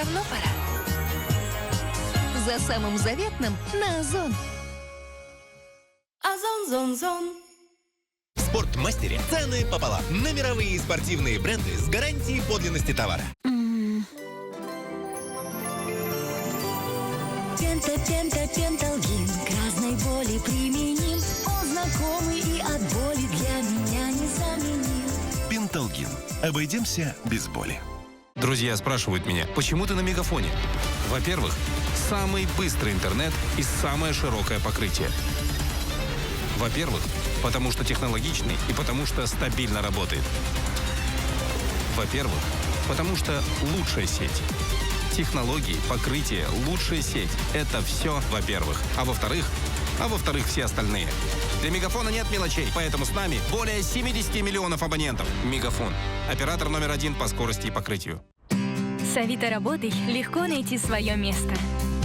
Давно пора. За самым заветным на Озон. Озон-зон-зон. В Спортмастере цены пополам на мировые спортивные бренды с гарантией подлинности товара. Пенталгин к разной боли применим. Он знакомый и от боли для меня незаменим. Пенталгин. Обойдемся без боли. Друзья спрашивают меня, почему ты на Мегафоне? Во-первых, самый быстрый интернет и самое широкое покрытие. Во-первых, потому что технологичный и потому что стабильно работает. Во-первых, потому что лучшая сеть. Технологии, покрытие, лучшая сеть – это все во-первых. А во-вторых, все остальные. Для Мегафона нет мелочей, поэтому с нами более 70 миллионов абонентов. Мегафон. Оператор номер 1 по скорости и покрытию. С Авито работой легко найти свое место.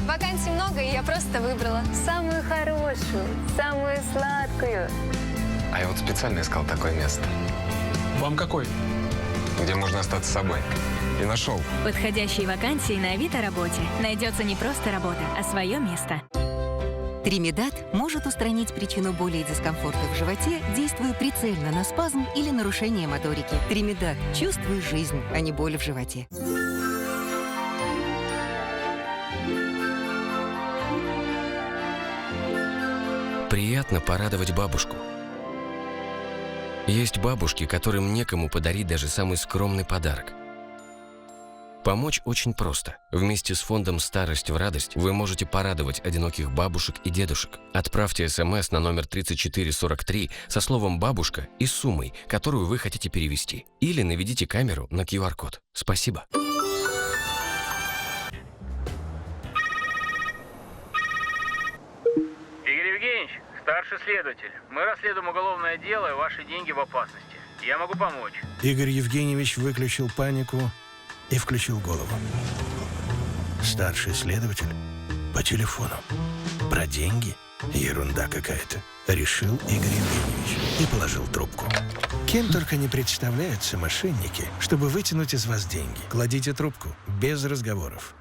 Вакансий много, и я просто выбрала самую хорошую, самую сладкую. А я вот специально искал такое место. Вам какой? Где можно остаться собой. И нашел. Подходящие вакансии на Авито работе. Найдется не просто работа, а свое место. Тримедат может устранить причину боли и дискомфорта в животе, действуя прицельно на спазм или нарушение моторики. Тримедат. Чувствуй жизнь, а не боль в животе. Приятно порадовать бабушку. Есть бабушки, которым некому подарить даже самый скромный подарок. Помочь очень просто. Вместе с фондом «Старость в радость» вы можете порадовать одиноких бабушек и дедушек. Отправьте СМС на номер 3443 со словом «бабушка» и суммой, которую вы хотите перевести. Или наведите камеру на QR-код. Спасибо. Игорь Евгеньевич, старший следователь. Мы расследуем уголовное дело, и ваши деньги в опасности. Я могу помочь. Игорь Евгеньевич выключил панику и включил голову. Старший следователь по телефону. Про деньги? Ерунда какая-то. Решил Игорь Евгеньевич и положил трубку. Кем только не представляются мошенники, чтобы вытянуть из вас деньги. Кладите трубку, без разговоров.